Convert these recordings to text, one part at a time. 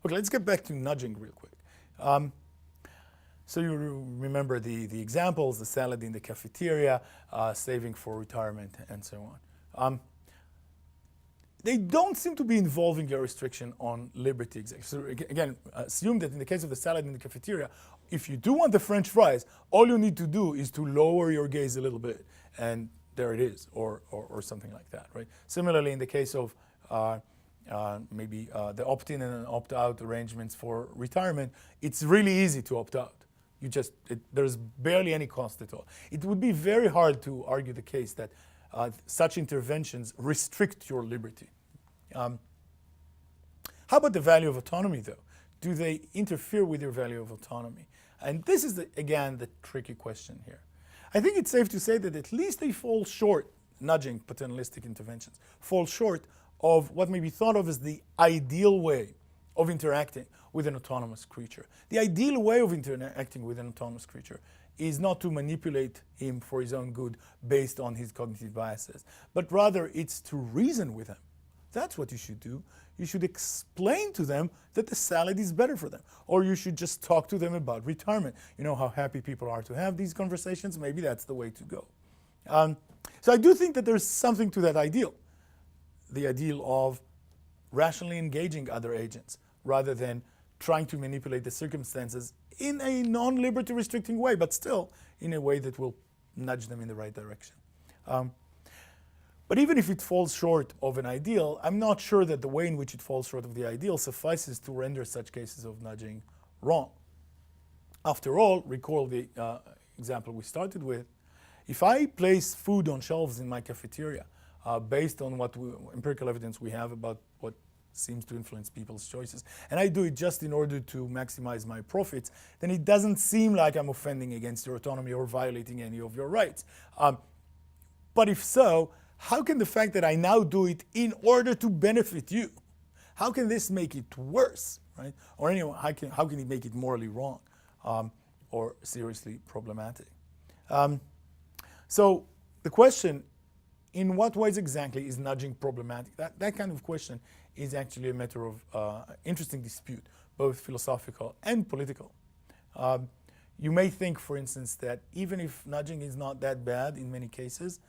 Okay, let's get back to nudging real quick. So you remember the examples, the salad in the cafeteria, saving for retirement, and so on. They don't seem to be involving a restriction on liberty exactly. So again, assume that in the case of the salad in the cafeteria, if you do want the French fries, all you need to do is to lower your gaze a little bit, and there it is, or something like that, right? Similarly, in the case of maybe the opt-in and opt-out arrangements for retirement, it's really easy to opt out. There's barely any cost at all. It would be very hard to argue the case that such interventions restrict your liberty. How about the value of autonomy, though? Do they interfere with your value of autonomy? And this is, again, the tricky question here. I think it's safe to say that at least they fall short, nudging paternalistic interventions, fall short of what may be thought of as the ideal way of interacting with an autonomous creature. The ideal way of interacting with an autonomous creature is not to manipulate him for his own good based on his cognitive biases, but rather it's to reason with him. That's what you should do. You should explain to them that the salad is better for them. Or you should just talk to them about retirement. You know how happy people are to have these conversations? Maybe that's the way to go. So I do think that there's something to that ideal. The ideal of rationally engaging other agents rather than trying to manipulate the circumstances in a non-liberty restricting way, but still in a way that will nudge them in the right direction. But even if it falls short of an ideal, I'm not sure that the way in which it falls short of the ideal suffices to render such cases of nudging wrong. After all, recall the example we started with. If I place food on shelves in my cafeteria based on what empirical evidence we have about what seems to influence people's choices, and I do it just in order to maximize my profits, then it doesn't seem like I'm offending against your autonomy or violating any of your rights. But if so, how can the fact that I now do it in order to benefit you, how can this make it worse, right? Or anyway, how can it make it morally wrong or seriously problematic? So the question, in what ways exactly is nudging problematic? That kind of question is actually a matter of interesting dispute, both philosophical and political. You may think, for instance, that even if nudging is not that bad in many cases,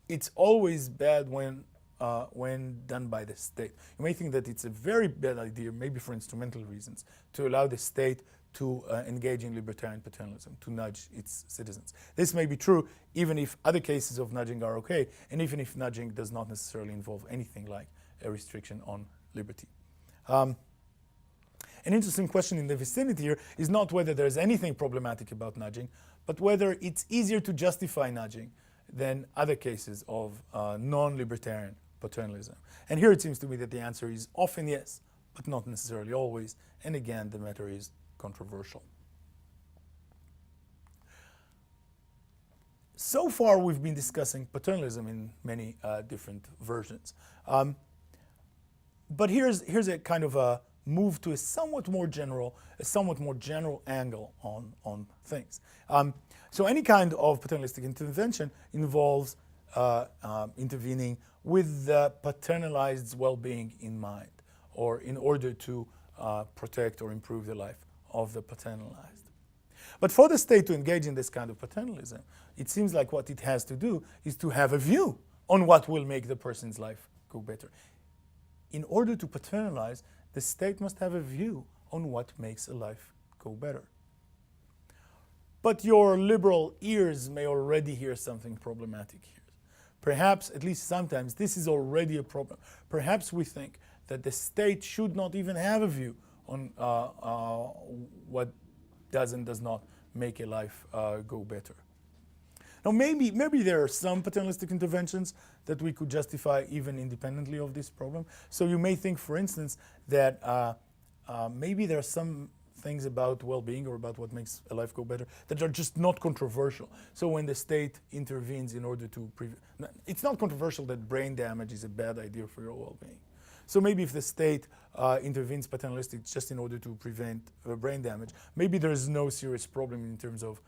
it's always bad when done by the state. You may think that it's a very bad idea, maybe for instrumental reasons, to allow the state to engage in libertarian paternalism, to nudge its citizens. This may be true even if other cases of nudging are okay, and even if nudging does not necessarily involve anything like a restriction on liberty. An interesting question in the vicinity here is not whether there's anything problematic about nudging, but whether it's easier to justify nudging than other cases of non-libertarian paternalism. And here it seems to me that the answer is often yes, but not necessarily always. And again, the matter is controversial. So far, we've been discussing paternalism in many different versions. But here's a kind of a move to a somewhat more general angle on things. So any kind of paternalistic intervention involves intervening with the paternalized's well-being in mind, or in order to protect or improve the life of the paternalized. But for the state to engage in this kind of paternalism, it seems like what it has to do is to have a view on what will make the person's life go better. In order to paternalize, the state must have a view on what makes a life go better. But your liberal ears may already hear something problematic here. Perhaps, at least sometimes, this is already a problem. Perhaps we think that the state should not even have a view on what does and does not make a life go better. Now, maybe there are some paternalistic interventions that we could justify even independently of this problem. So you may think, for instance, that maybe there are some things about well-being or about what makes a life go better that are just not controversial. So when the state intervenes in order to it's not controversial that brain damage is a bad idea for your well-being. So maybe if the state intervenes paternalistic just in order to prevent brain damage, maybe there is no serious problem in terms of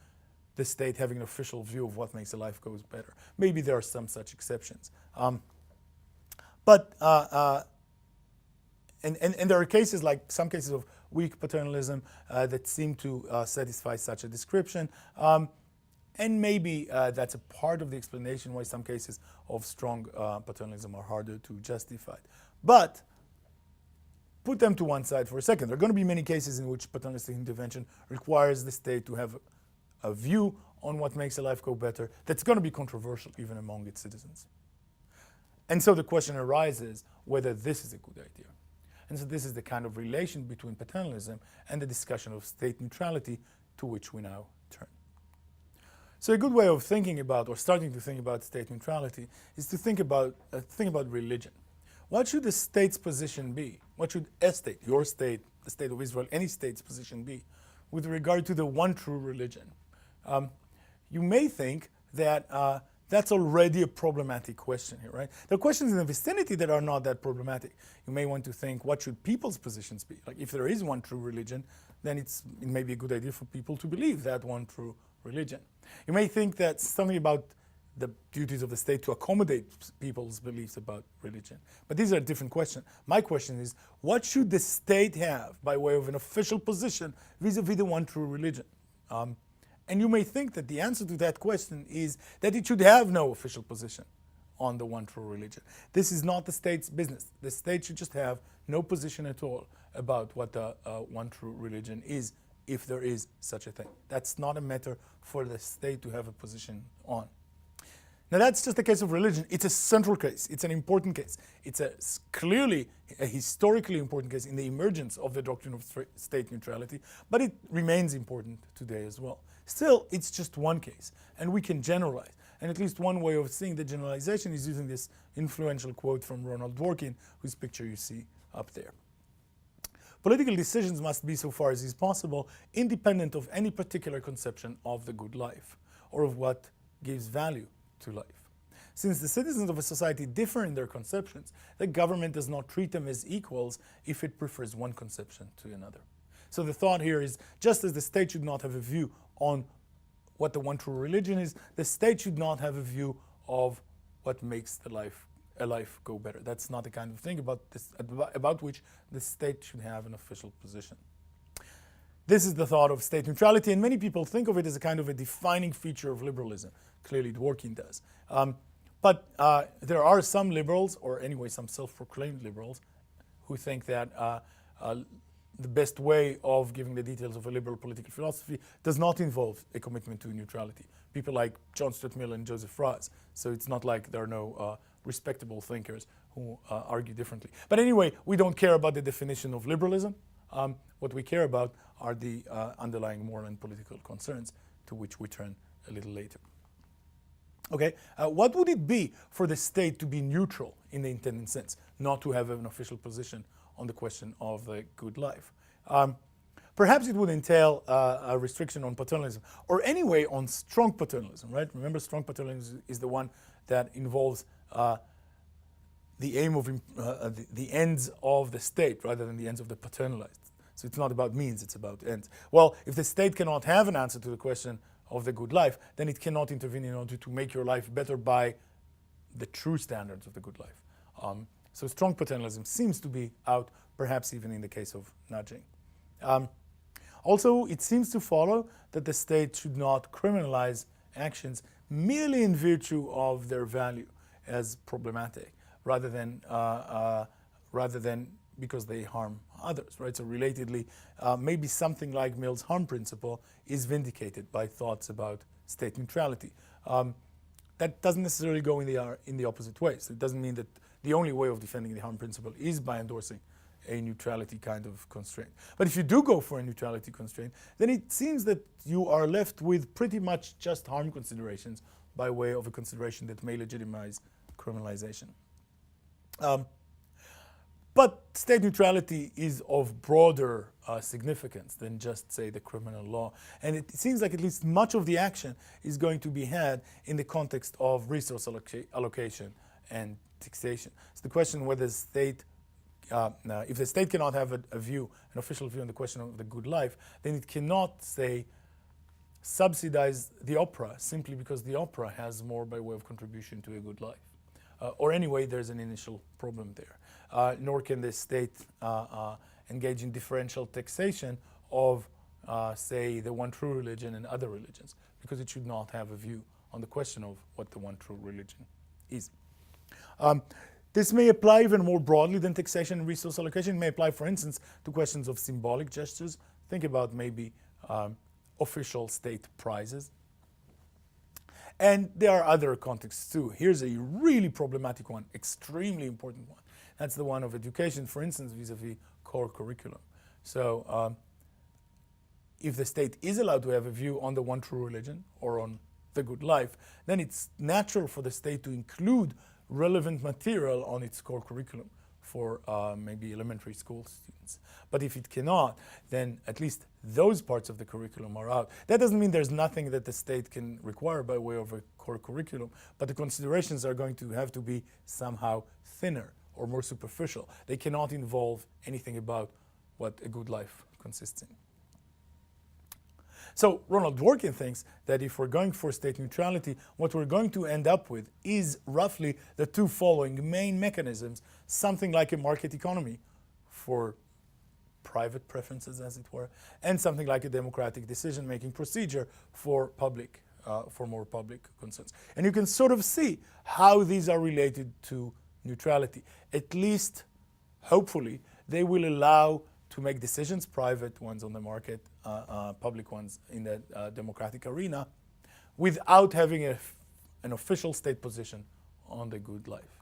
the state having an official view of what makes a life goes better. Maybe there are some such exceptions. And there are cases, like some cases of weak paternalism that seem to satisfy such a description. And maybe that's a part of the explanation why some cases of strong paternalism are harder to justify. But put them to one side for a second. There are going to be many cases in which paternalistic intervention requires the state to have a view on what makes a life go better that's going to be controversial even among its citizens. And so the question arises whether this is a good idea. And so this is the kind of relation between paternalism and the discussion of state neutrality to which we now turn. So a good way of thinking about, or starting to think about state neutrality, is to think about religion. What should the state's position be? What should a state, your state, the state of Israel, any state's position be with regard to the one true religion? You may think that that's already a problematic question here, right? There are questions in the vicinity that are not that problematic. You may want to think, what should people's positions be? Like, if there is one true religion, then it may be a good idea for people to believe that one true religion. You may think that something about the duties of the state to accommodate people's beliefs about religion. But these are different questions. My question is, what should the state have by way of an official position vis-a-vis the one true religion? And you may think that the answer to that question is that it should have no official position on the one true religion. This is not the state's business. The state should just have no position at all about what the one true religion is, if there is such a thing. That's not a matter for the state to have a position on. Now that's just a case of religion. It's a central case. It's an important case. It's clearly a historically important case in the emergence of the doctrine of state neutrality, but it remains important today as well. Still, it's just one case, and we can generalize. And at least one way of seeing the generalization is using this influential quote from Ronald Dworkin, whose picture you see up there. Political decisions must be, so far as is possible, independent of any particular conception of the good life, or of what gives value to life. Since the citizens of a society differ in their conceptions, the government does not treat them as equals if it prefers one conception to another. So the thought here is, just as the state should not have a view on what the one true religion is, the state should not have a view of what makes a life go better. That's not the kind of thing about which the state should have an official position. This is the thought of state neutrality, and many people think of it as a kind of a defining feature of liberalism. Clearly Dworkin does. But there are some liberals, or anyway some self-proclaimed liberals, who think that the best way of giving the details of a liberal political philosophy does not involve a commitment to neutrality. People like John Stuart Mill and Joseph Raz. So it's not like there are no respectable thinkers who argue differently. But anyway, we don't care about the definition of liberalism. What we care about are the underlying moral and political concerns, to which we turn a little later. Okay, what would it be for the state to be neutral in the intended sense, not to have an official position on the question of the good life? Perhaps it would entail a restriction on paternalism, or anyway on strong paternalism, right? Remember, strong paternalism is the one that involves the aim of the ends of the state rather than the ends of the paternalized. So it's not about means, it's about ends. Well, if the state cannot have an answer to the question of the good life, then it cannot intervene in order to make your life better by the true standards of the good life. So strong paternalism seems to be out, perhaps even in the case of nudging. Also, it seems to follow that the state should not criminalize actions merely in virtue of their value as problematic, rather than because they harm others, right? So relatedly, maybe something like Mill's harm principle is vindicated by thoughts about state neutrality. That doesn't necessarily go in the opposite way. So it doesn't mean that the only way of defending the harm principle is by endorsing a neutrality kind of constraint. But if you do go for a neutrality constraint, then it seems that you are left with pretty much just harm considerations by way of a consideration that may legitimize criminalization. But state neutrality is of broader significance than just, say, the criminal law. And it seems like at least much of the action is going to be had in the context of resource allocation and taxation. So the question whether the state, if the state cannot have an official view on the question of the good life, then it cannot, say, subsidize the opera simply because the opera has more by way of contribution to a good life. Or anyway, there's an initial problem there. Nor can the state engage in differential taxation of, say, the one true religion and other religions, because it should not have a view on the question of what the one true religion is. This may apply even more broadly than taxation and resource allocation. It may apply, for instance, to questions of symbolic gestures. Think about maybe official state prizes. And there are other contexts too. Here's a really problematic one, extremely important one. That's the one of education, for instance, vis-a-vis core curriculum. So if the state is allowed to have a view on the one true religion or on the good life, then it's natural for the state to include relevant material on its core curriculum for maybe elementary school students. But if it cannot, then at least those parts of the curriculum are out. That doesn't mean there's nothing that the state can require by way of a core curriculum, but the considerations are going to have to be somehow thinner or more superficial. They cannot involve anything about what a good life consists in. So Ronald Dworkin thinks that if we're going for state neutrality, what we're going to end up with is roughly the two following main mechanisms, something like a market economy for private preferences, as it were, and something like a democratic decision-making procedure for more public concerns. And you can sort of see how these are related to neutrality. At least, hopefully, they will allow to make decisions, private ones on the market, public ones in the democratic arena, without having an official state position on the good life.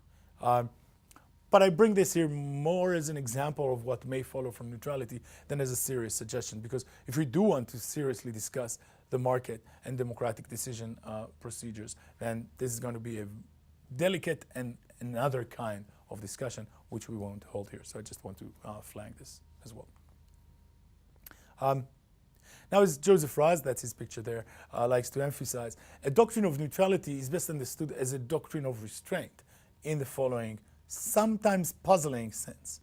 But I bring this here more as an example of what may follow from neutrality than as a serious suggestion, because if we do want to seriously discuss the market and democratic decision procedures, then this is going to be a delicate and another kind of discussion, which we won't hold here. So I just want to flag this as well. Now, as Joseph Raz, that's his picture there, likes to emphasize, a doctrine of neutrality is best understood as a doctrine of restraint in the following sometimes puzzling sense.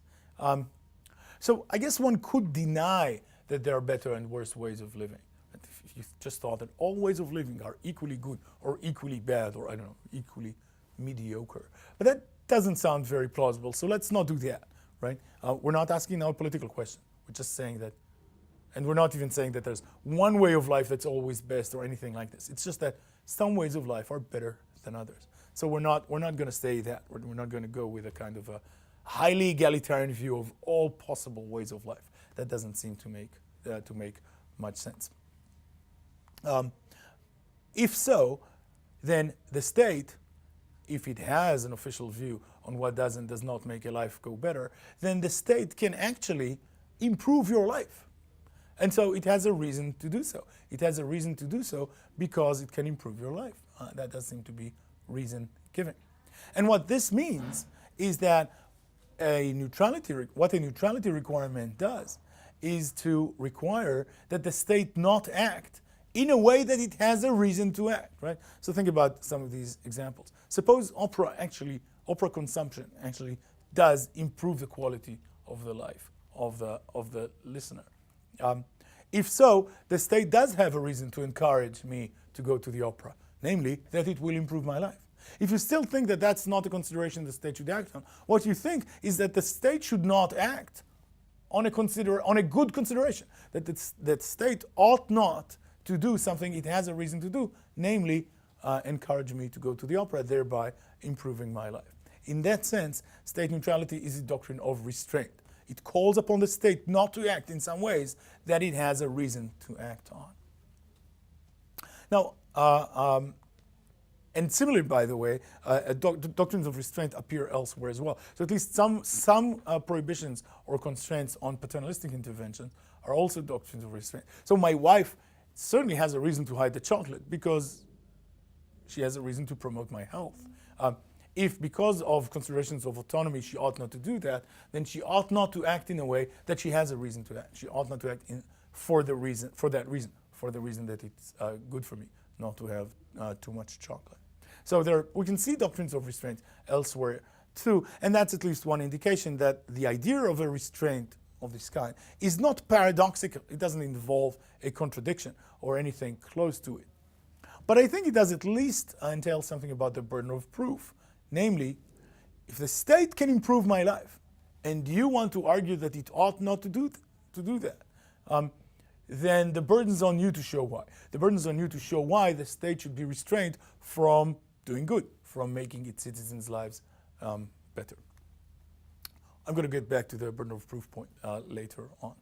So I guess one could deny that there are better and worse ways of living. If you just thought that all ways of living are equally good or equally bad or, I don't know, equally mediocre. But that doesn't sound very plausible, so let's not do that, right? We're not asking now a political question. We're just saying that, and we're not even saying that there's one way of life that's always best or anything like this. It's just that some ways of life are better than others. So we're not going to say that. We're not going to go with a kind of a highly egalitarian view of all possible ways of life. That doesn't seem to make much sense. If so, then the state, if it has an official view on what does and does not make a life go better, then the state can actually improve your life. And so it has a reason to do so. It has a reason to do so because it can improve your life. That does seem to be reason given. And what this means is that what a neutrality requirement does is to require that the state not act in a way that it has a reason to act, right? So think about some of these examples. Suppose opera consumption actually does improve the quality of the life of the listener. If so, the state does have a reason to encourage me to go to the opera, namely that it will improve my life. If you still think that that's not a consideration the state should act on, what you think is that the state should not act on a good consideration, that the state ought not to do something it has a reason to do, namely encourage me to go to the opera, thereby improving my life. In that sense, state neutrality is a doctrine of restraint. It calls upon the state not to act in some ways that it has a reason to act on. Now, and similarly, by the way, doctrines of restraint appear elsewhere as well. So at least some prohibitions or constraints on paternalistic intervention are also doctrines of restraint. So my wife certainly has a reason to hide the chocolate because she has a reason to promote my health. If because of considerations of autonomy she ought not to do that, then she ought not to act in a way that she has a reason to act. She ought not to act for that reason that it's good for me not to have too much chocolate. So we can see doctrines of restraint elsewhere too, and that's at least one indication that the idea of a restraint of this kind is not paradoxical. It doesn't involve a contradiction or anything close to it. But I think it does at least entail something about the burden of proof. Namely, if the state can improve my life, and you want to argue that it ought not to do that, then the burden's on you to show why. The burden's on you to show why the state should be restrained from doing good, from making its citizens' lives better. I'm going to get back to the burden of proof point later on.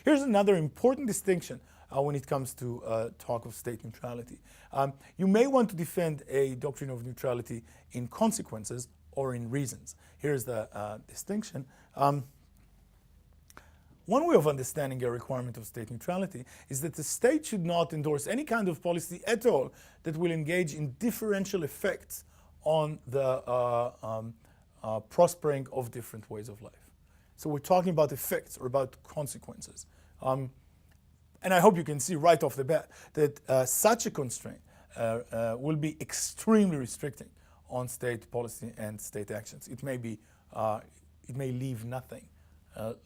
Here's another important distinction when it comes to talk of state neutrality. You may want to defend a doctrine of neutrality in consequences or in reasons. Here's the distinction. One way of understanding a requirement of state neutrality is that the state should not endorse any kind of policy at all that will engage in differential effects on the prospering of different ways of life. So we're talking about effects or about consequences. And I hope you can see right off the bat that such a constraint will be extremely restricting on state policy and state actions. It may leave nothing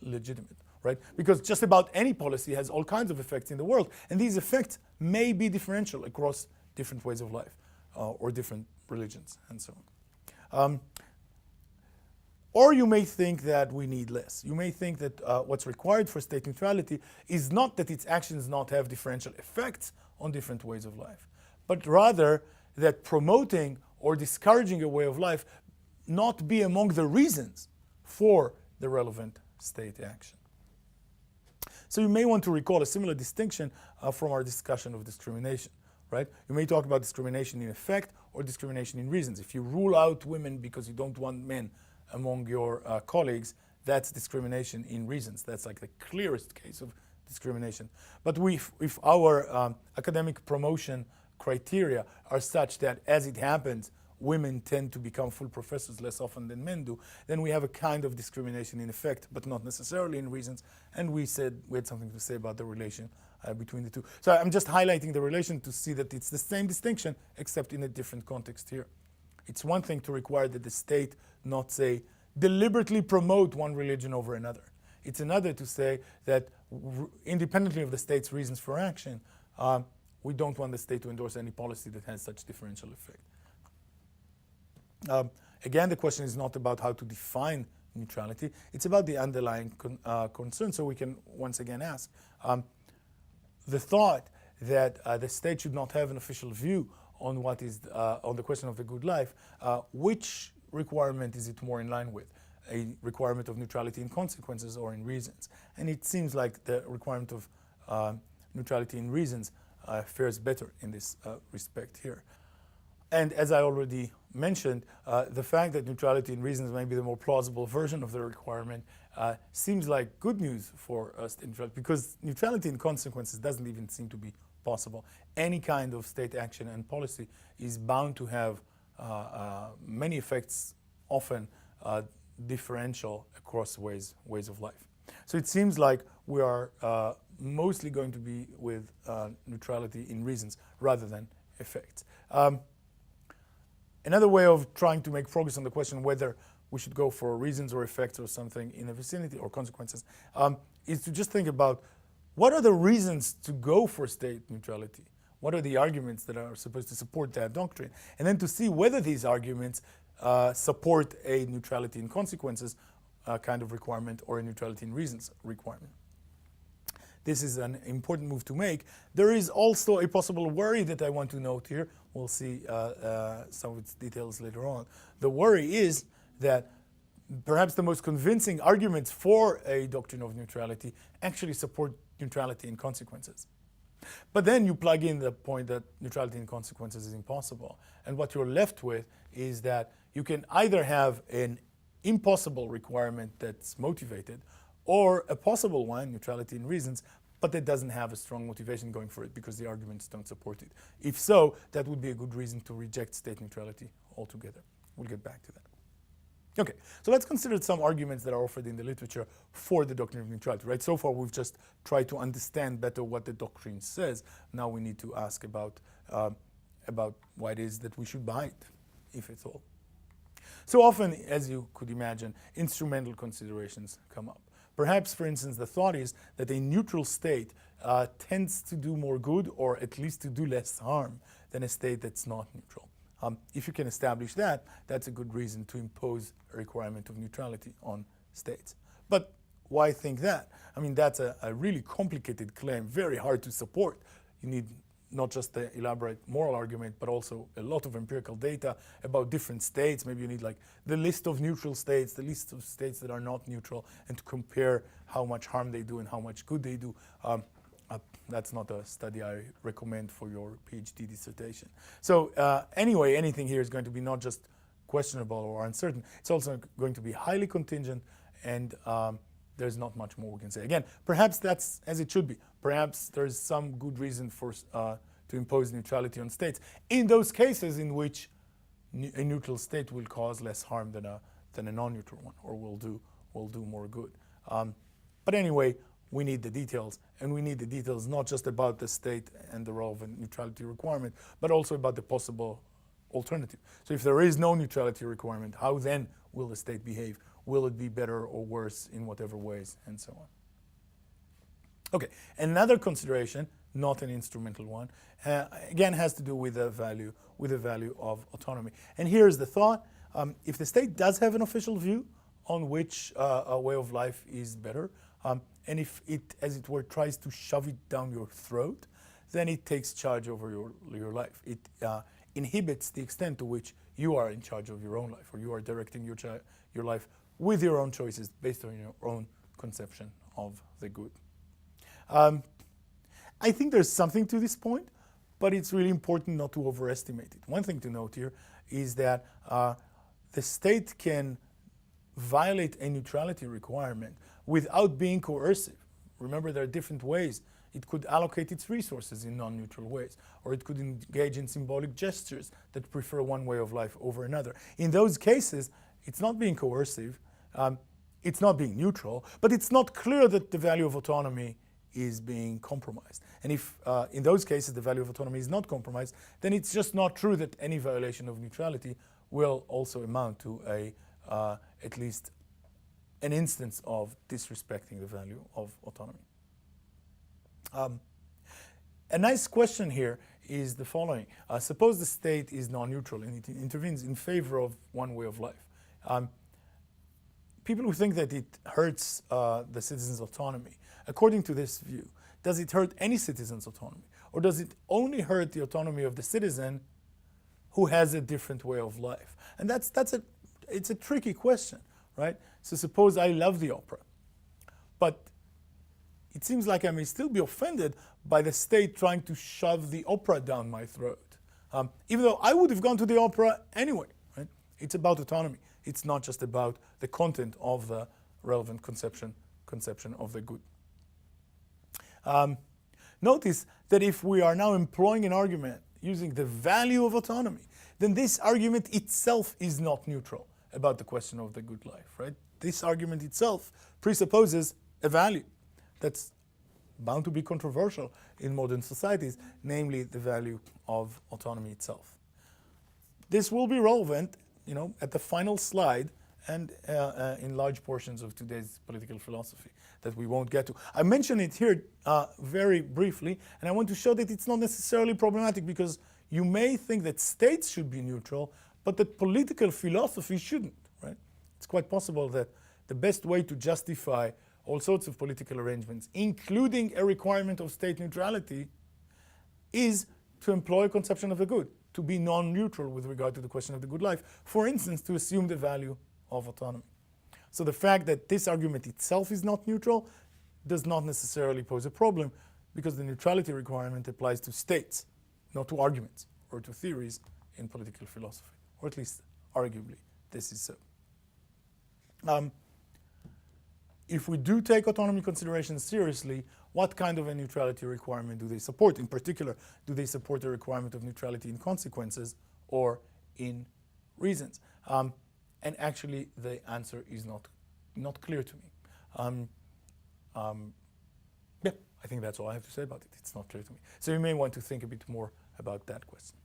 legitimate, right? Because just about any policy has all kinds of effects in the world, and these effects may be differential across different ways of life or different religions and so on. Or you may think that we need less. You may think that what's required for state neutrality is not that its actions not have differential effects on different ways of life, but rather that promoting or discouraging a way of life not be among the reasons for the relevant state action. So you may want to recall a similar distinction from our discussion of discrimination, right? You may talk about discrimination in effect or discrimination in reasons. If you rule out women because you don't want men among your colleagues, that's discrimination in reasons. That's like the clearest case of discrimination. But if our academic promotion criteria are such that, as it happens, women tend to become full professors less often than men do, then we have a kind of discrimination in effect, but not necessarily in reasons. And we said we had something to say about the relation between the two. So I'm just highlighting the relation to see that it's the same distinction, except in a different context here. It's one thing to require that the state not, say, deliberately promote one religion over another. It's another to say that independently of the state's reasons for action, we don't want the state to endorse any policy that has such differential effect. Again, the question is not about how to define neutrality. It's about the underlying concern. So we can once again ask, the thought that the state should not have an official view on what is on the question of the good life, which requirement is it more in line with? A requirement of neutrality in consequences or in reasons? And it seems like the requirement of neutrality in reasons fares better in this respect here. And as I already mentioned, the fact that neutrality in reasons may be the more plausible version of the requirement seems like good news for state neutrality, because neutrality in consequences doesn't even seem to be possible. Any kind of state action and policy is bound to have many effects, often differential across ways of life. So it seems like we are mostly going to be with neutrality in reasons rather than effects. Another way of trying to make progress on the question whether we should go for reasons or effects or something in the vicinity or consequences is to just think about what are the reasons to go for state neutrality? What are the arguments that are supposed to support that doctrine? And then to see whether these arguments support a neutrality in consequences kind of requirement or a neutrality in reasons requirement. This is an important move to make. There is also a possible worry that I want to note here. We'll see some of its details later on. The worry is that perhaps the most convincing arguments for a doctrine of neutrality actually support neutrality in consequences. But then you plug in the point that neutrality in consequences is impossible. And what you're left with is that you can either have an impossible requirement that's motivated, or a possible one, neutrality in reasons, but that doesn't have a strong motivation going for it because the arguments don't support it. If so, that would be a good reason to reject state neutrality altogether. We'll get back to that. Okay, so let's consider some arguments that are offered in the literature for the doctrine of neutrality, right? So far we've just tried to understand better what the doctrine says. Now we need to ask about why it is that we should buy it, if at all. So often, as you could imagine, instrumental considerations come up. Perhaps, for instance, the thought is that a neutral state tends to do more good, or at least to do less harm, than a state that's not neutral. If you can establish that, that's a good reason to impose a requirement of neutrality on states. But why think that? I mean, that's a really complicated claim, very hard to support. You need not just the elaborate moral argument, but also a lot of empirical data about different states. Maybe you need like the list of neutral states, the list of states that are not neutral, and to compare how much harm they do and how much good they do. That's not a study I recommend for your PhD dissertation. So anyway, anything here is going to be not just questionable or uncertain, it's also going to be highly contingent, and there's not much more we can say. Again, perhaps that's as it should be. Perhaps there's some good reason for to impose neutrality on states in those cases in which a neutral state will cause less harm than a non-neutral one, or will do more good. But anyway, we need the details, and we need the details not just about the state and the relevant neutrality requirement, but also about the possible alternative. So if there is no neutrality requirement, how then will the state behave? Will it be better or worse in whatever ways, and so on? Okay, another consideration, not an instrumental one, again has to do with the value of autonomy. And here's the thought: if the state does have an official view on which a way of life is better, and if it, as it were, tries to shove it down your throat, then it takes charge over your life. It inhibits the extent to which you are in charge of your own life, or you are directing your life with your own choices based on your own conception of the good. I think there's something to this point, but it's really important not to overestimate it. One thing to note here is that the state can violate a neutrality requirement without being coercive. Remember, there are different ways. It could allocate its resources in non-neutral ways, or it could engage in symbolic gestures that prefer one way of life over another. In those cases, it's not being coercive, it's not being neutral, but it's not clear that the value of autonomy is being compromised. And if in those cases the value of autonomy is not compromised, then it's just not true that any violation of neutrality will also amount to at least an instance of disrespecting the value of autonomy. A nice question here is the following. Suppose the state is non-neutral and it intervenes in favor of one way of life. People who think that it hurts the citizens' autonomy, according to this view, does it hurt any citizen's autonomy? Or does it only hurt the autonomy of the citizen who has a different way of life? And it's a tricky question, right? So suppose I love the opera, but it seems like I may still be offended by the state trying to shove the opera down my throat, even though I would have gone to the opera anyway, right? It's about autonomy. It's not just about the content of the relevant conception of the good. Notice that if we are now employing an argument using the value of autonomy, then this argument itself is not neutral about the question of the good life, right? This argument itself presupposes a value that's bound to be controversial in modern societies, namely the value of autonomy itself. This will be relevant, at the final slide and in large portions of today's political philosophy that we won't get to. I mention it here very briefly, and I want to show that it's not necessarily problematic, because you may think that states should be neutral, but that political philosophy shouldn't, right? It's quite possible that the best way to justify all sorts of political arrangements, including a requirement of state neutrality, is to employ a conception of the good, to be non-neutral with regard to the question of the good life. For instance, to assume the value of autonomy. So the fact that this argument itself is not neutral does not necessarily pose a problem, because the neutrality requirement applies to states, not to arguments or to theories in political philosophy, or at least arguably this is so. If we do take autonomy considerations seriously, what kind of a neutrality requirement do they support? In particular, do they support the requirement of neutrality in consequences or in reasons? And actually, the answer is not clear to me. Yeah, I think that's all I have to say about it. It's not clear to me. So you may want to think a bit more about that question.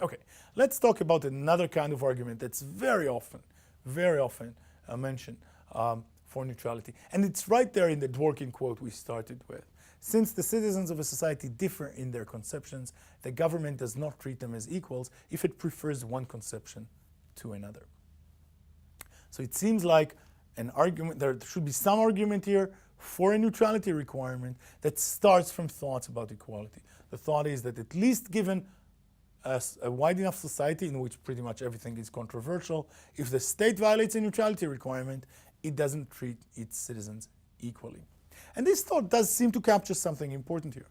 Okay, let's talk about another kind of argument that's very often mentioned for neutrality. And it's right there in the Dworkin quote we started with. Since the citizens of a society differ in their conceptions, the government does not treat them as equals if it prefers one conception to another. So it seems like an argument, there should be some argument here for a neutrality requirement that starts from thoughts about equality. The thought is that at least given a wide enough society in which pretty much everything is controversial, if the state violates a neutrality requirement, it doesn't treat its citizens equally. And this thought does seem to capture something important here.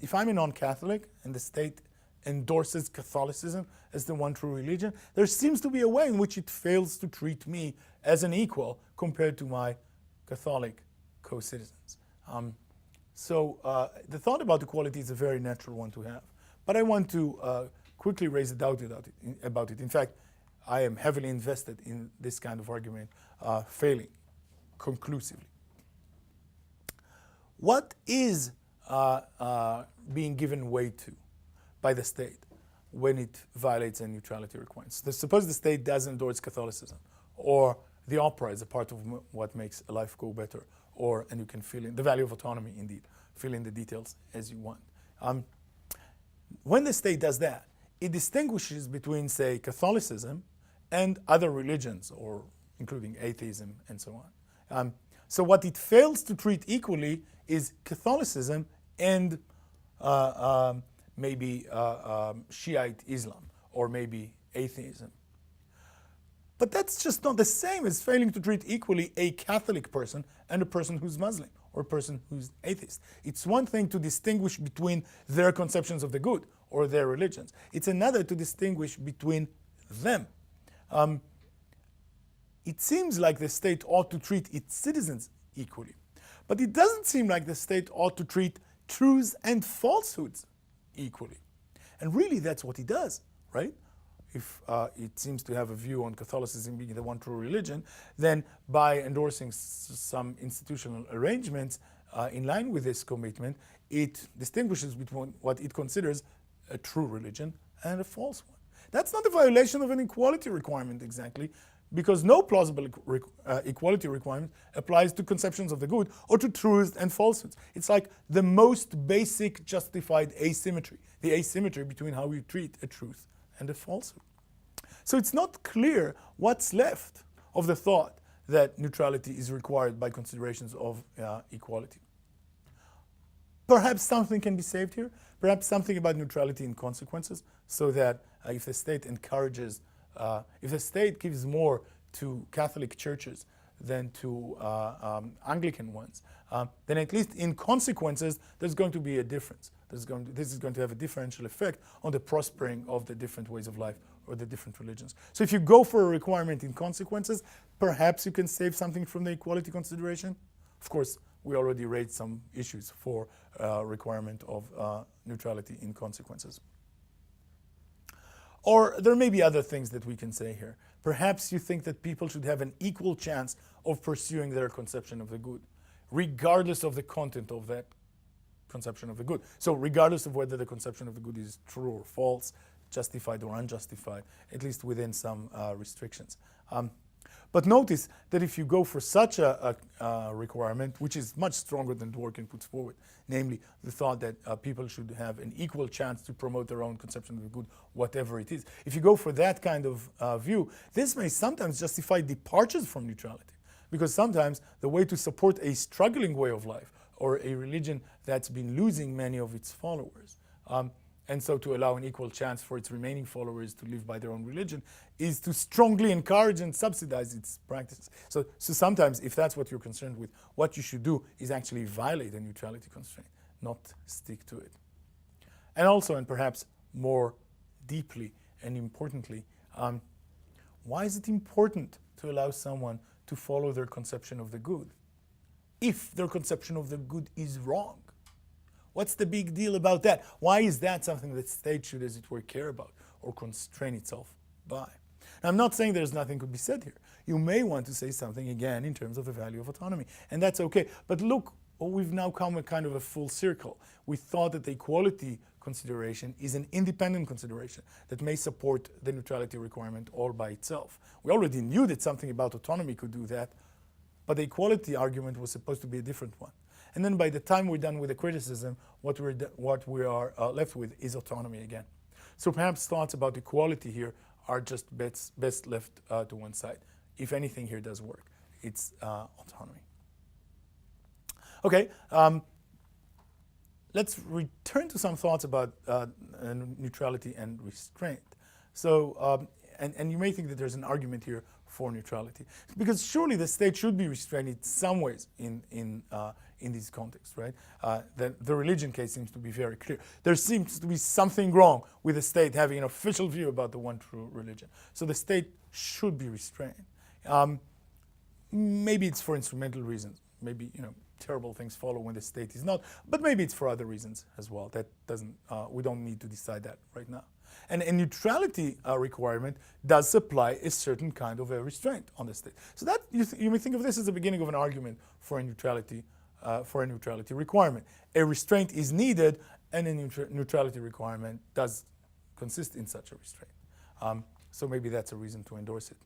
If I'm a non-Catholic and the state endorses Catholicism as the one true religion, there seems to be a way in which it fails to treat me as an equal compared to my Catholic co-citizens. So the thought about equality is a very natural one to have. But I want to quickly raise a doubt about it. In fact, I am heavily invested in this kind of argument failing conclusively. What is being given way to by the state when it violates a neutrality requirement? So suppose the state does endorse Catholicism, or the opera is a part of what makes a life go better, and you can fill in the value of autonomy, indeed, fill in the details as you want. When the state does that, it distinguishes between, say, Catholicism and other religions, or including atheism and so on. So what it fails to treat equally is Catholicism and maybe Shiite Islam, or maybe atheism. But that's just not the same as failing to treat equally a Catholic person and a person who's Muslim, or a person who's atheist. It's one thing to distinguish between their conceptions of the good or their religions. It's another to distinguish between them. It seems like the state ought to treat its citizens equally. But it doesn't seem like the state ought to treat truths and falsehoods equally. And really that's what it does, right? If it seems to have a view on Catholicism being the one true religion, then by endorsing some institutional arrangements in line with this commitment, it distinguishes between what it considers a true religion and a false one. That's not a violation of an equality requirement exactly, because no plausible equality requirement applies to conceptions of the good or to truths and falsehoods. It's like the most basic justified asymmetry, the asymmetry between how you treat a truth and a falsehood. So it's not clear what's left of the thought that neutrality is required by considerations of equality. Perhaps something can be saved here. Perhaps something about neutrality in consequences, so that if the state encourages, if the state gives more to Catholic churches than to Anglican ones, then at least in consequences, there's going to be a difference. This is going to have a differential effect on the prospering of the different ways of life or the different religions. So if you go for a requirement in consequences, perhaps you can save something from the equality consideration. Of course, we already raised some issues for requirement of neutrality in consequences. Or there may be other things that we can say here. Perhaps you think that people should have an equal chance of pursuing their conception of the good, regardless of the content of that conception of the good. So regardless of whether the conception of the good is true or false, justified or unjustified, at least within some restrictions. But notice that if you go for such a requirement, which is much stronger than Dworkin puts forward, namely the thought that people should have an equal chance to promote their own conception of the good, whatever it is. If you go for that kind of view, this may sometimes justify departures from neutrality, because sometimes the way to support a struggling way of life or a religion that's been losing many of its followers, and so to allow an equal chance for its remaining followers to live by their own religion, is to strongly encourage and subsidize its practices. So sometimes, if that's what you're concerned with, what you should do is actually violate a neutrality constraint, not stick to it. And also, and perhaps more deeply and importantly, why is it important to allow someone to follow their conception of the good if their conception of the good is wrong? What's the big deal about that? Why is that something that state should, as it were, care about or constrain itself by? Now, I'm not saying there's nothing could be said here. You may want to say something again in terms of the value of autonomy, and that's okay. But look, we've now come a kind of a full circle. We thought that the equality consideration is an independent consideration that may support the neutrality requirement all by itself. We already knew that something about autonomy could do that, but the equality argument was supposed to be a different one. And then by the time we're done with the criticism, what we are left with is autonomy again. So perhaps thoughts about equality here are just best left to one side. If anything here does work, its autonomy. Okay, let's return to some thoughts about neutrality and restraint. So, and you may think that there's an argument here for neutrality, because surely the state should be restrained in some ways in these contexts, right? The religion case seems to be very clear. There seems to be something wrong with the state having an official view about the one true religion. So the state should be restrained. Maybe it's for instrumental reasons. Maybe, terrible things follow when the state is not, but maybe it's for other reasons as well. That doesn't, we don't need to decide that right now. And a neutrality requirement does supply a certain kind of a restraint on the state. So that you may think of this as the beginning of an argument for a neutrality requirement. A restraint is needed, and a neutrality requirement does consist in such a restraint. So maybe that's a reason to endorse it.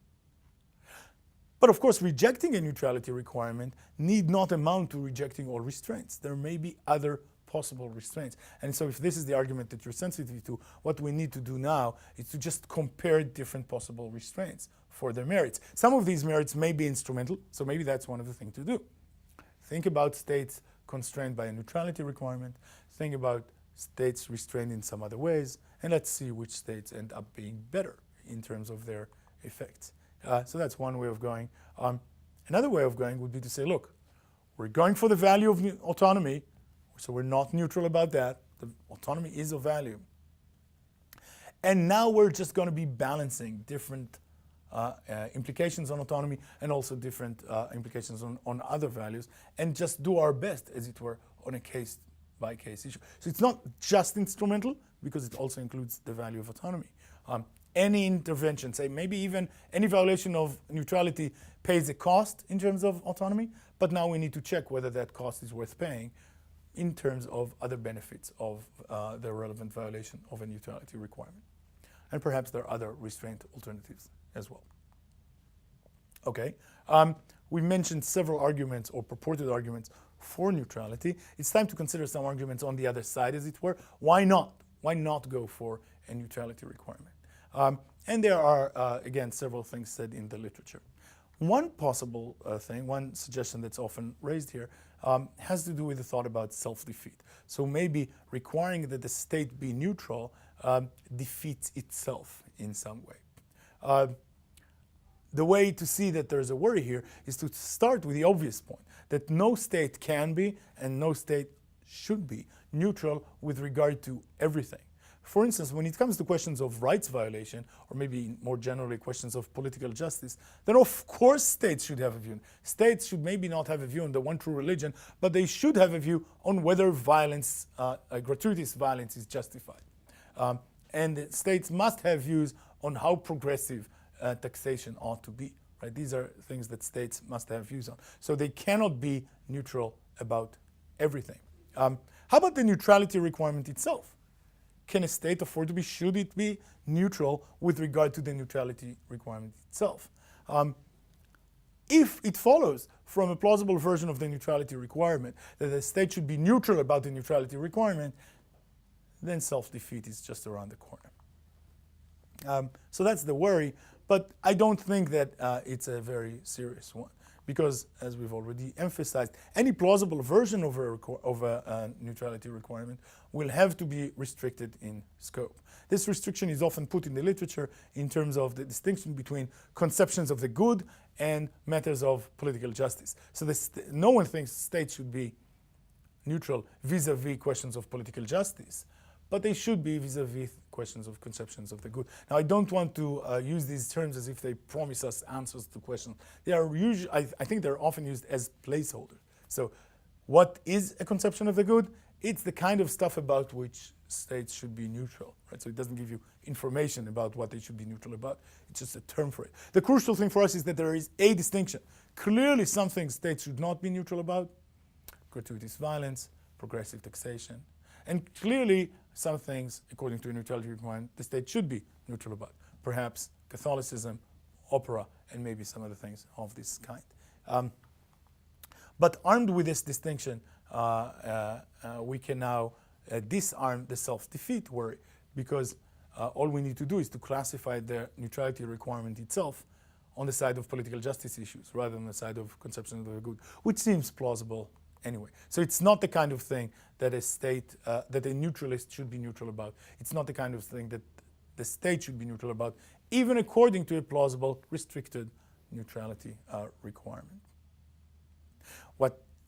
But of course, rejecting a neutrality requirement need not amount to rejecting all restraints. There may be other possible restraints. And so if this is the argument that you're sensitive to, what we need to do now is to just compare different possible restraints for their merits. Some of these merits may be instrumental, so maybe that's one of the things to do. Think about states constrained by a neutrality requirement. Think about states restrained in some other ways, and let's see which states end up being better in terms of their effects. So that's one way of going. Another way of going would be to say, look, we're going for the value of autonomy, so we're not neutral about that. The autonomy is a value. And now we're just going to be balancing different implications on autonomy and also different implications on other values, and just do our best, as it were, on a case-by-case issue. So it's not just instrumental, because it also includes the value of autonomy. Any intervention, say maybe even any violation of neutrality, pays a cost in terms of autonomy, but now we need to check whether that cost is worth paying in terms of other benefits of the relevant violation of a neutrality requirement. And perhaps there are other restraint alternatives as well. Okay, we mentioned several arguments or purported arguments for neutrality. It's time to consider some arguments on the other side, as it were. Why not? Why not go for a neutrality requirement? And there are, again, several things said in the literature. One possible thing, one suggestion that's often raised here, has to do with the thought about self-defeat. So maybe requiring that the state be neutral defeats itself in some way. The way to see that there's a worry here is to start with the obvious point, that no state can be and no state should be neutral with regard to everything. For instance, when it comes to questions of rights violation, or maybe more generally questions of political justice, then of course states should have a view. States should maybe not have a view on the one true religion, but they should have a view on whether violence, gratuitous violence is justified. And states must have views on how progressive taxation ought to be. Right? These are things that states must have views on. So they cannot be neutral about everything. How about the neutrality requirement itself? Can a state afford to be, should it be neutral with regard to the neutrality requirement itself? If it follows from a plausible version of the neutrality requirement that the state should be neutral about the neutrality requirement, then self-defeat is just around the corner. So that's the worry, but I don't think that it's a very serious one, because as we've already emphasized, any plausible version of a neutrality requirement will have to be restricted in scope. This restriction is often put in the literature in terms of the distinction between conceptions of the good and matters of political justice. So no one thinks states should be neutral vis-a-vis questions of political justice, but they should be vis-a-vis questions of conceptions of the good. Now, I don't want to use these terms as if they promise us answers to questions. They are usually, I think they're often used as placeholders. So what is a conception of the good? It's the kind of stuff about which states should be neutral, right? So it doesn't give you information about what they should be neutral about. It's just a term for it. The crucial thing for us is that there is a distinction. Clearly, some things states should not be neutral about: gratuitous violence, progressive taxation. And clearly, some things, according to a neutrality requirement, the state should be neutral about. Perhaps Catholicism, opera, and maybe some other things of this kind. But armed with this distinction, we can now disarm the self-defeat worry, because all we need to do is to classify the neutrality requirement itself on the side of political justice issues rather than the side of conceptions of the good, which seems plausible anyway. So it's not the kind of thing that a state, that a neutralist should be neutral about. It's not the kind of thing that the state should be neutral about, even according to a plausible, restricted neutrality requirement.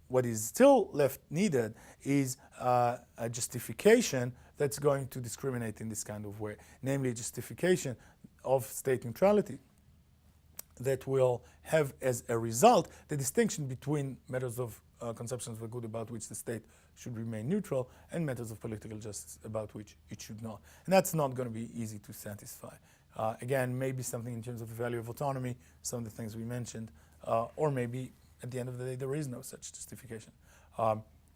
What is still left needed is a justification that's going to discriminate in this kind of way, namely a justification of state neutrality that will have as a result the distinction between matters of conceptions of the good about which the state should remain neutral and matters of political justice about which it should not. And that's not going to be easy to satisfy. Again, maybe something in terms of the value of autonomy, some of the things we mentioned, or maybe at the end of the day there is no such justification.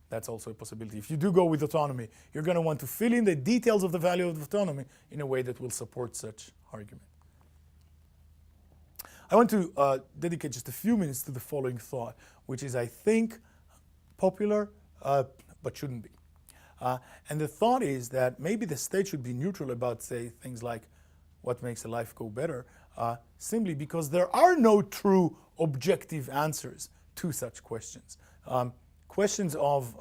That's also a possibility. If you do go with autonomy, you're going to want to fill in the details of the value of autonomy in a way that will support such argument. I want to dedicate just a few minutes to the following thought, which is, I think, popular, but shouldn't be. And the thought is that maybe the state should be neutral about, say, things like what makes a life go better, simply because there are no true objective answers to such questions. Questions of,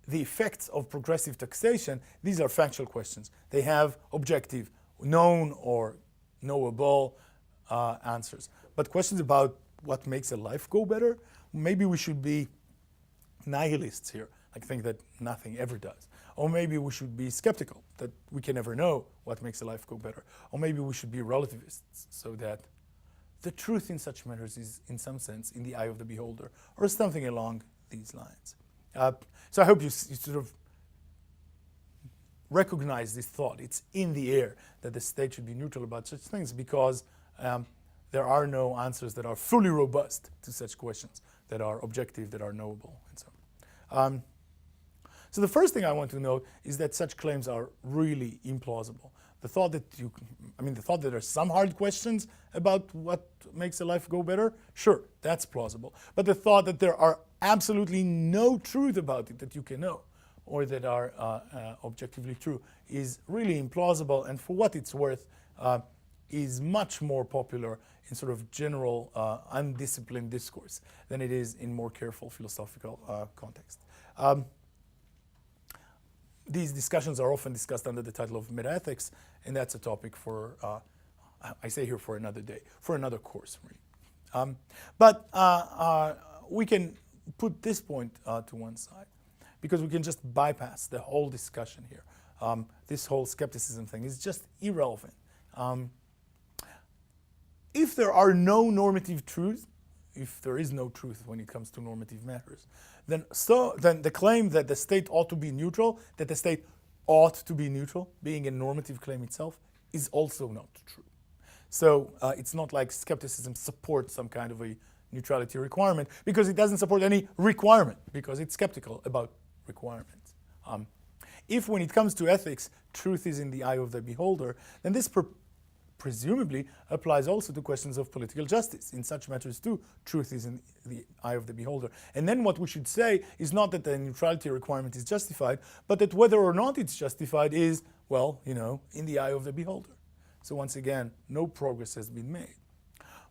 the effects of progressive taxation, these are factual questions. They have objective, known or knowable answers. But questions about what makes a life go better, maybe we should be nihilists here, like think that nothing ever does. Or maybe we should be skeptical, that we can never know what makes a life go better. Or maybe we should be relativists, so that the truth in such matters is, in some sense, in the eye of the beholder, or something along these lines. So I hope you sort of recognize this thought. It's in the air that the state should be neutral about such things, because there are no answers that are fully robust to such questions, that are objective, that are knowable, and so on. So the first thing I want to note is that such claims are really implausible. The thought that there are some hard questions about what makes a life go better, sure, that's plausible. But the thought that there are absolutely no truth about it that you can know, or that are objectively true, is really implausible, and for what it's worth, is much more popular in sort of general undisciplined discourse than it is in more careful philosophical context. These discussions are often discussed under the title of metaethics, and that's a topic for, I say here, for another day, for another course. Really. But we can put this point to one side, because we can just bypass the whole discussion here. This whole skepticism thing is just irrelevant. If there are no normative truths, if there is no truth when it comes to normative matters, then the claim that the state ought to be neutral, that the state ought to be neutral, being a normative claim itself, is also not true. So it's not like skepticism supports some kind of a neutrality requirement, because it doesn't support any requirement, because it's skeptical about requirements. If when it comes to ethics, truth is in the eye of the beholder, then this presumably applies also to questions of political justice. In such matters too, truth is in the eye of the beholder. And then what we should say is not that the neutrality requirement is justified, but that whether or not it's justified is, well, in the eye of the beholder. So once again, no progress has been made.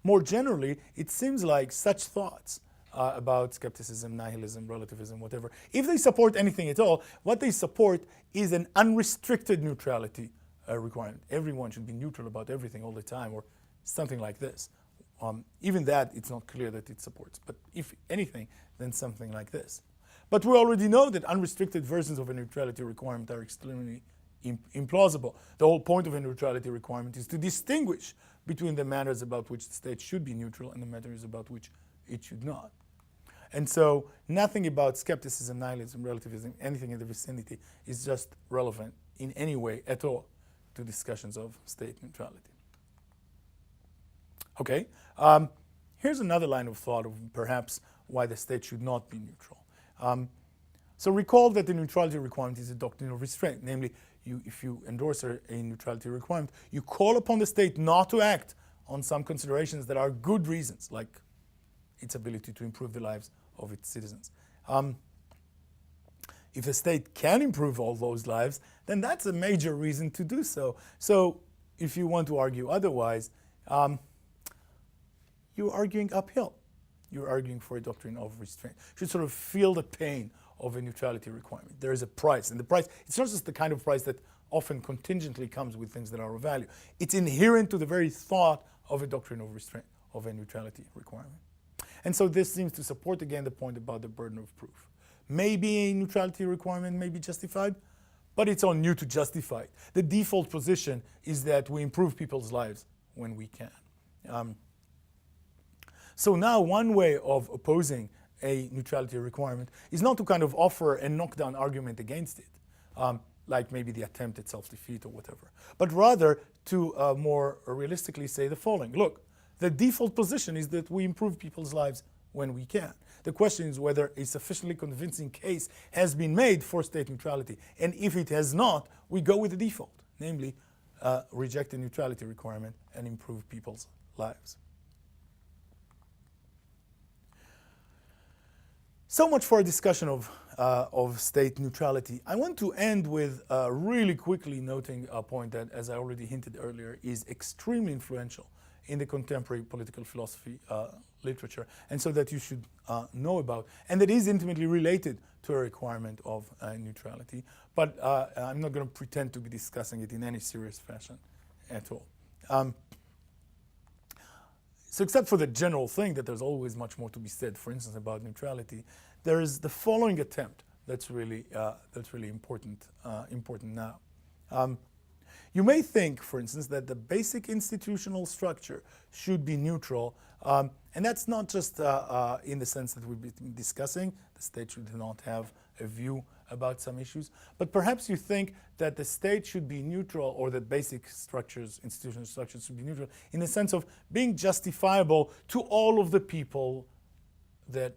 More generally, it seems like such thoughts about skepticism, nihilism, relativism, whatever, if they support anything at all, what they support is an unrestricted neutrality requirement. Everyone should be neutral about everything all the time, or something like this. Even that, it's not clear that it supports. But if anything, then something like this. But we already know that unrestricted versions of a neutrality requirement are extremely implausible. The whole point of a neutrality requirement is to distinguish between the matters about which the state should be neutral and the matters about which it should not. And so nothing about skepticism, nihilism, relativism, anything in the vicinity is just relevant in any way at all to discussions of state neutrality. Okay, here's another line of thought of perhaps why the state should not be neutral. So recall that the neutrality requirement is a doctrine of restraint. Namely, if you endorse a neutrality requirement, you call upon the state not to act on some considerations that are good reasons, like its ability to improve the lives of its citizens. If the state can improve all those lives, then that's a major reason to do so. So if you want to argue otherwise, you're arguing uphill. You're arguing for a doctrine of restraint. You should sort of feel the pain of a neutrality requirement. There is a price, and the price, it's not just the kind of price that often contingently comes with things that are of value. It's inherent to the very thought of a doctrine of restraint, of a neutrality requirement. And so this seems to support again the point about the burden of proof. Maybe a neutrality requirement may be justified, but it's on you to justify it. The default position is that we improve people's lives when we can. So now one way of opposing a neutrality requirement is not to kind of offer a knockdown argument against it, like maybe the attempt at self-defeat or whatever, but rather to more realistically say the following. Look, the default position is that we improve people's lives when we can. The question is whether a sufficiently convincing case has been made for state neutrality. And if it has not, we go with the default, namely reject the neutrality requirement and improve people's lives. So much for a discussion of state neutrality. I want to end with really quickly noting a point that, as I already hinted earlier, is extremely influential in the contemporary political philosophy literature, and so that you should know about, and that is intimately related to a requirement of neutrality. But I'm not going to pretend to be discussing it in any serious fashion at all. So except for the general thing that there's always much more to be said, for instance, about neutrality, there is the following attempt that's really important now. You may think, for instance, that the basic institutional structure should be neutral, and that's not just in the sense that we've been discussing. The state should not have a view about some issues, but perhaps you think that the state should be neutral, or that basic structures, institutional structures, should be neutral in the sense of being justifiable to all of the people that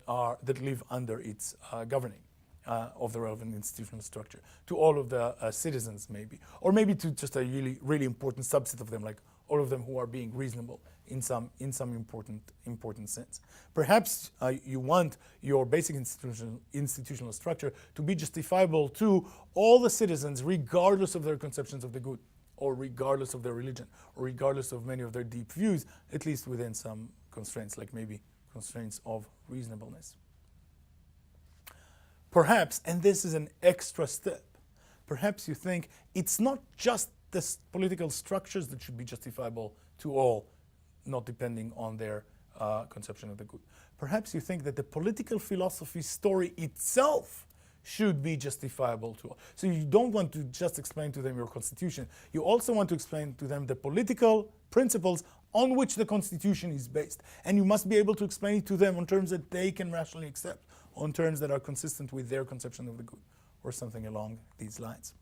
live under its governing of the relevant institutional structure, to all of the citizens maybe, or maybe to just a really important subset of them, like all of them who are being reasonable in some important sense. Perhaps you want your basic institutional structure to be justifiable to all the citizens, regardless of their conceptions of the good, or regardless of their religion, or regardless of many of their deep views, at least within some constraints, like maybe constraints of reasonableness. Perhaps, and this is an extra step, perhaps you think it's not just the political structures that should be justifiable to all, not depending on their conception of the good. Perhaps you think that the political philosophy story itself should be justifiable to all. So you don't want to just explain to them your constitution. You also want to explain to them the political principles on which the constitution is based. And you must be able to explain it to them on terms that they can rationally accept, on terms that are consistent with their conception of the good, or something along these lines.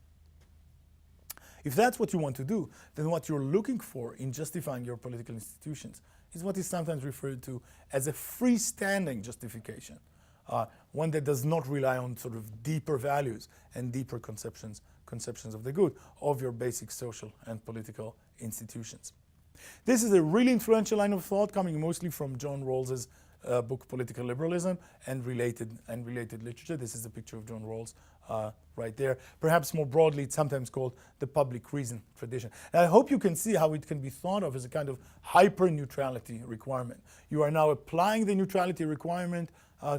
If that's what you want to do, then what you're looking for in justifying your political institutions is what is sometimes referred to as a freestanding justification, one that does not rely on sort of deeper values and deeper conceptions of the good of your basic social and political institutions. This is a really influential line of thought, coming mostly from John Rawls's book Political Liberalism and related literature. This is a picture of John Rawls right there. Perhaps more broadly, it's sometimes called the public reason tradition. And I hope you can see how it can be thought of as a kind of hyper-neutrality requirement. You are now applying the neutrality requirement,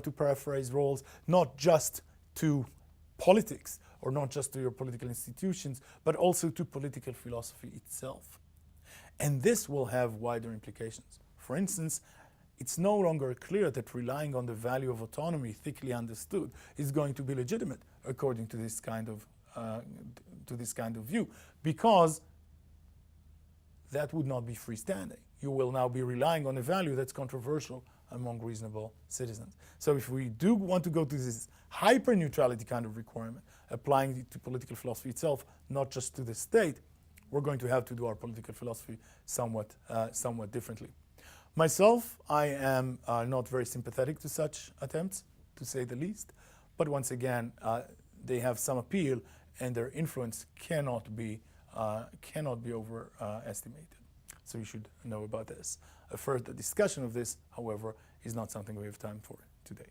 to paraphrase Rawls, not just to politics, or not just to your political institutions, but also to political philosophy itself. And this will have wider implications. For instance, it's no longer clear that relying on the value of autonomy, thickly understood, is going to be legitimate according to this kind of view, because that would not be freestanding. You will now be relying on a value that's controversial among reasonable citizens. So if we do want to go to this hyper-neutrality kind of requirement, applying it to political philosophy itself, not just to the state, we're going to have to do our political philosophy somewhat differently. Myself, I am not very sympathetic to such attempts, to say the least, but once again, they have some appeal, and their influence cannot be overestimated. So you should know about this. A further discussion of this, however, is not something we have time for today.